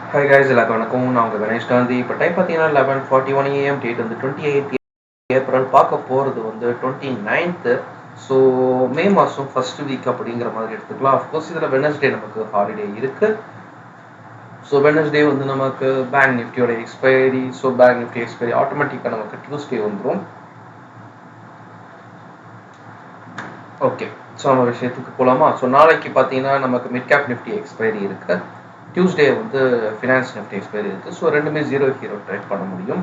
Hi guys, எல்லாருக்கும் வணக்கம். நான் உங்கள் கணேஷ் காந்தி. இப்போ டைம் பார்த்தீங்கன்னா 11:41 AM, டேட் வந்து 28 ஏப்ரல். பார்க்க போகிறது வந்து 29th. ஸோ மே மாதம் ஃபர்ஸ்ட் வீக் அப்படிங்கிற மாதிரி எடுத்துக்கலாம். அஃப்கோர்ஸ் இதில் வெனஸ்டே நமக்கு ஹாலிடே இருக்குது. ஸோ வெனஸ்டே வந்து நமக்கு பேங்க் நிஃப்டியோட expiry. So bank Nifty expiry ஆட்டோமேட்டிக்காக நமக்கு டியூஸ்டே வந்துடும். ஓகே, ஸோ நம்ம விஷயத்துக்கு போகலாமா? ஸோ நாளைக்கு பார்த்தீங்கன்னா நமக்கு மிட் கேப் நிஃப்டி எக்ஸ்பைரி இருக்குது. டியூஸ்டே வந்து ஃபினான்ஸ் நிஃப்டி எக்ஸ்பைரி இருக்குது. ஸோ ரெண்டுமே ஜீரோ ட்ரேட் பண்ண முடியும்.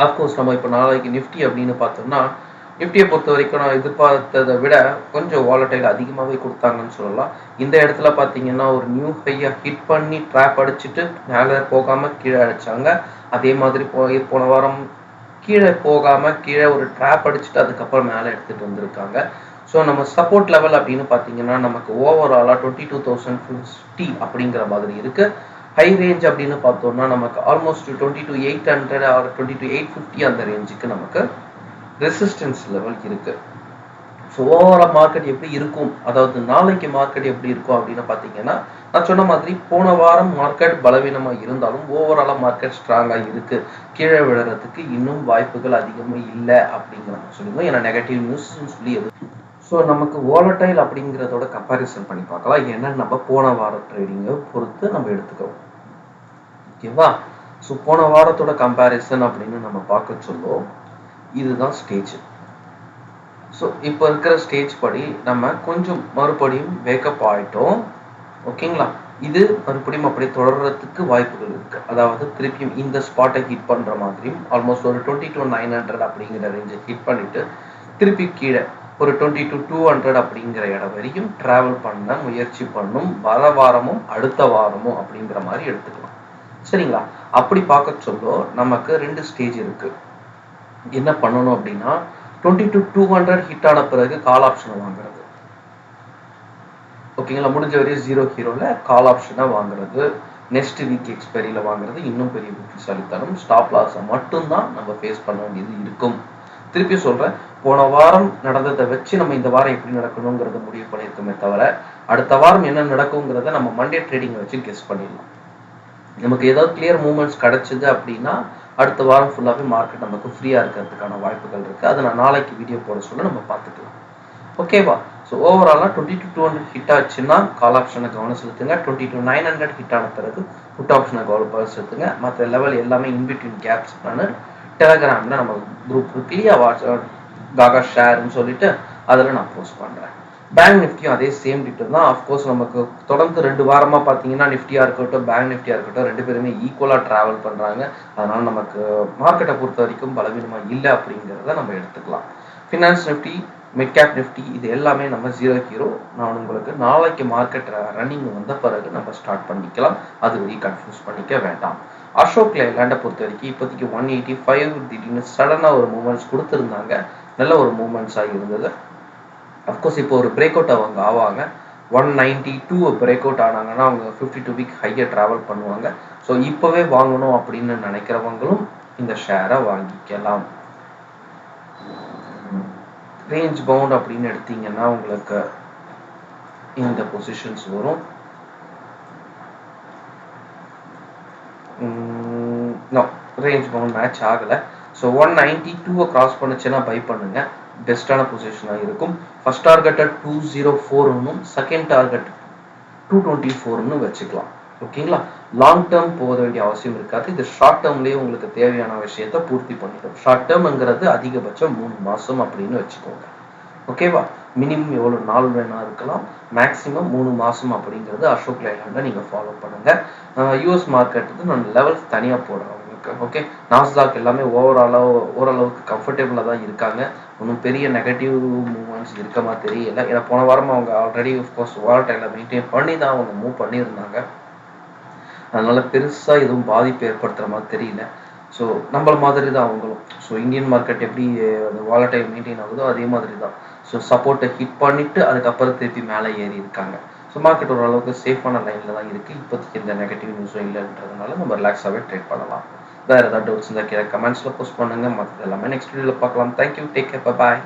அஃப்கோர்ஸ் நம்ம இப்போ நாளைக்கு நிஃப்டி அப்படின்னு பார்த்தோம்னா, நிஃப்டியை பொறுத்த வரைக்கும் நான் எதிர்பார்த்ததை விட கொஞ்சம் வாலட்டைல் அதிகமாகவே கொடுத்தாங்கன்னு சொல்லலாம். இந்த இடத்துல பார்த்தீங்கன்னா ஒரு நியூ ஹையை ஹிட் பண்ணி ட்ராப் அடிச்சுட்டு மேலே போகாமல் கீழே அடித்தாங்க. அதே மாதிரி போன வாரம் கீழே போகாமல் கீழே ஒரு ட்ராப் அடிச்சுட்டு அதுக்கப்புறம் மேலே எடுத்துகிட்டு வந்திருக்காங்க. ஸோ நம்ம சப்போர்ட் லெவல் அப்படின்னு பார்த்தீங்கன்னா நமக்கு ஓவராலாக 22,050 அப்படிங்கிற மாதிரி இருக்குது. ஹை ரேஞ்ச் அப்படின்னு பார்த்தோம்னா நமக்கு ஆல்மோஸ்ட் 22,800 ஆர் 22,850 அந்த ரேஞ்சுக்கு நமக்கு ரெசிஸ்டன்ஸ் லெவல் இருக்குது. ஸோ ஓவரால் மார்க்கெட் எப்படி இருக்கும், அதாவது நாளைக்கு மார்க்கெட் எப்படி இருக்கும் அப்படின்னு பார்த்தீங்கன்னா, நான் சொன்ன மாதிரி போன வாரம் மார்க்கெட் பலவீனமாக இருந்தாலும் ஓவராலாக மார்க்கெட் ஸ்ட்ராங்காக இருக்குது. கீழே விழுறதுக்கு இன்னும் வாய்ப்புகள் அதிகமாக இல்லை அப்படிங்கிற சொல்லுவோம். ஏன்னா நெகட்டிவ் நியூஸ் சொல்லி ஸோ நமக்கு வாலட்டைல் அப்படிங்கிறதோட கம்பேரிசன் பண்ணி பார்க்கலாம். ஏன்னா நம்ம போன வார ட்ரேடிங்கை பொறுத்து நம்ம எடுத்துக்கிறோம். ஓகேவா? ஸோ போன வாரத்தோட கம்பேரிசன் அப்படின்னு நம்ம பார்க்க சொல்லுவோம். இதுதான் ஸ்டேஜ். ஸோ இப்போ இருக்கிற ஸ்டேஜ் படி நம்ம கொஞ்சம் மறுபடியும் வேக்கப் ஆகிட்டோம். ஓகேங்களா? இது மறுபடியும் அப்படி தொடர்றதுக்கு வாய்ப்புகள் இருக்கு. அதாவது திருப்பியும் இந்த ஸ்பாட்டை ஹிட் பண்ற மாதிரியும் ஆல்மோஸ்ட் ஒரு 22,900 அப்படிங்கிற ரேஞ்சை ஹிட் பண்ணிட்டு திருப்பி கீழே ஒரு 22,200 அப்படிங்கிற இடம் வரைக்கும் டிராவல் பண்ண முயற்சி பண்ணும் வர வாரமும் அடுத்த வாரமும் அப்படிங்கிற மாதிரி எடுத்துக்கலாம். சரிங்களா? அப்படி பார்க்க சொல்ல நமக்கு ரெண்டு ஸ்டேஜ் இருக்கு. என்ன பண்ணணும் அப்படின்னா 22,200 ஹிட் ஆன பிறகு கால் ஆப்ஷனை வாங்குறது. ஓகேங்களா? முடிஞ்ச வரையும் ஜீரோ ஹீரோல கால் ஆப்ஷனை வாங்குறது, நெக்ஸ்ட் வீக் எக்ஸ்பைரியில வாங்குறது இன்னும் பெரிய புத்திசாலித்தனம். ஸ்டாப் லாஸை மட்டும்தான் நம்ம ஃபேஸ் பண்ண வேண்டியது இருக்கும். திருப்பி சொல்றேன், போன வாரம் நடந்ததை வச்சு நம்ம இந்த வாரம் எப்படி நடக்கணுங்கிறத முடிவு பண்ணியிருக்கோமே தவிர அடுத்த வாரம் என்ன நடக்குங்கிறத நம்ம மண்டே ட்ரேடிங்கை வச்சு கெஸ் பண்ணிடலாம். நமக்கு ஏதாவது கிளியர் மூவ்மெண்ட்ஸ் கிடைச்சது அப்படின்னா அடுத்த வாரம் ஃபுல்லாகவே மார்க்கெட் நமக்கு ஃப்ரீயாக இருக்கிறதுக்கான வாய்ப்புகள் இருக்குது. அதை நான் நாளைக்கு வீடியோ போட சொல்ல நம்ம பார்த்துக்கலாம். ஓகேவா? ஸோ ஓவராலாக 22,200 ஹிட் ஆச்சுன்னா கால் ஆப்ஷனை கவனம் செலுத்துங்க. 22,900 ஹிட் ஆன பிறகு புட் ஆப்ஷனை கவனம் செலுத்துங்க. மற்ற லெவல் எல்லாமே இன்பிட்வீன் கேப்ஸ் நான் டெலகிராமில் நம்ம குரூப் இருக்கு இல்லையா, வாட்ஸ்அப் காகா ஷேர்னு சொல்லிட்டு அதில் நான் போஸ்ட் பண்ணுறேன். பேங்க் நிஃப்டியும் அதே சேம் டீட்டெயில் தான். அஃப்கோர்ஸ் நமக்கு தொடர்ந்து 2 வாரமாக பார்த்தீங்கன்னா நிஃப்டியாக இருக்கட்டும் பேங்க் நிஃப்டியாக இருக்கட்டும் ரெண்டு பேருமே ஈக்குவலாக ட்ராவல் பண்ணுறாங்க. அதனால நமக்கு மார்க்கெட்டை பொறுத்த வரைக்கும் பலவீனமாக இல்லை அப்படிங்கிறத நம்ம எடுத்துக்கலாம். Finance Nifty, mid cap Nifty இது எல்லாமே நம்ம ஜீரோ ஹீரோ. நான் உங்களுக்கு நாளைக்கு மார்க்கெட் ரன்னிங் வந்த பிறகு நம்ம ஸ்டார்ட் பண்ணிக்கலாம். அது வரைக்கும் கன்ஃபியூஸ் பண்ணிக்க வேண்டாம். அசோக் லேண்டை பொறுத்த வரைக்கும் இப்போதைக்கு 185 திடீர்னு சடனாக ஒரு மூவ்மெண்ட்ஸ் கொடுத்துருந்தாங்க. நல்ல ஒரு மூவ்மெண்ட்ஸாக இருந்தது. அஃப்கோர்ஸ் இப்போ ஒரு பிரேக் அவுட் அவங்க ஆவாங்க. 192 பிரேக் அவுட் ஆனாங்கன்னா அவங்க 52 வீக் ஹையை ட்ராவல் பண்ணுவாங்க. ஸோ இப்போவே வாங்கணும் அப்படின்னு நினைக்கிறவங்களும் இந்த ஷேரை வாங்கிக்கலாம். ரேஞ்ச் பவுண்ட் அப்படின்னு எடுத்தீங்கன்னா உங்களுக்கு இந்த பொசிஷன்ஸ் வரும். ரேஞ்ச் பவுண்ட் மேட்ச் ஆகலை. ஸோ 192 கிராஸ் பண்ணுச்சுன்னா பை பண்ணுங்க. பெஸ்டான பொசிஷனாக இருக்கும். ஃபர்ஸ்ட் டார்கெட்டை 204 செகண்ட் டார்கெட் 224 வச்சுக்கலாம். ஓகேங்களா? லாங் டேர்ம் போக வேண்டிய அவசியம் இருக்காது. இது ஷார்ட் டேர்ம்லேயே உங்களுக்கு தேவையான விஷயத்த பூர்த்தி பண்ணிடும். ஷார்ட் டேர்ம்ங்கிறது அதிகபட்சம் 3 மாதம் அப்படின்னு வச்சுக்கோங்க. ஓகேவா? மினிமம் எவ்வளோ நாள் வேணா இருக்கலாம், மேக்ஸிமம் 3 மாதம் அப்படிங்கிறது அசோக் லேலண்டில் நீங்கள் ஃபாலோ பண்ணுங்கள். யூஎஸ் மார்க்கெட்டுக்கு நான் லெவல்ஸ் தனியாக போடுறேன் உங்களுக்கு. ஓகே, நாஸ்டாக் எல்லாமே ஓரளவுக்கு கம்ஃபர்டபுளாக தான் இருக்காங்க. ஒன்றும் பெரிய நெகட்டிவ் மூவ்மெண்ட்ஸ் இருக்க மாதிரி தெரியல. ஏன்னா போன வாரம் அவங்க ஆல்ரெடி ஆஃப்கோர்ஸ் வாலட்டைலை மெயின்டைன் பண்ணி தான் அவங்க மூவ் பண்ணியிருந்தாங்க. அதனால பெருசாக எதுவும் பாதிப்பு ஏற்படுத்துகிற மாதிரி தெரியல. ஸோ நம்மள மாதிரி தான் அவங்களும். ஸோ இந்தியன் மார்க்கெட் எப்படி வாலட்டைல் மெயின்டைன் ஆகுதோ அதே மாதிரி தான். ஸோ சப்போர்ட்டை ஹிட் பண்ணிவிட்டு அதுக்கப்புறம் திருப்பி மேலே ஏறி இருக்காங்க. ஸோ மார்க்கெட் ஓரளவுக்கு சேஃபான லைனில் தான் இருக்குது. இப்போதைக்கு இந்த நெகட்டிவ் நியூஸும் இல்லைன்றதுனால நம்ம ரிலாக்ஸாகவே ட்ரேட் பண்ணலாம். வேறு ஏதாவது டவுட்ஸ் இருந்தால் கீழே கமெண்ட்ஸில் போஸ்ட் பண்ணுங்கள். மற்றது எல்லாமே நெக்ஸ்ட் வீடியோவில் பார்க்கலாம். தேங்க்யூ, டேக் கேர், பாய்.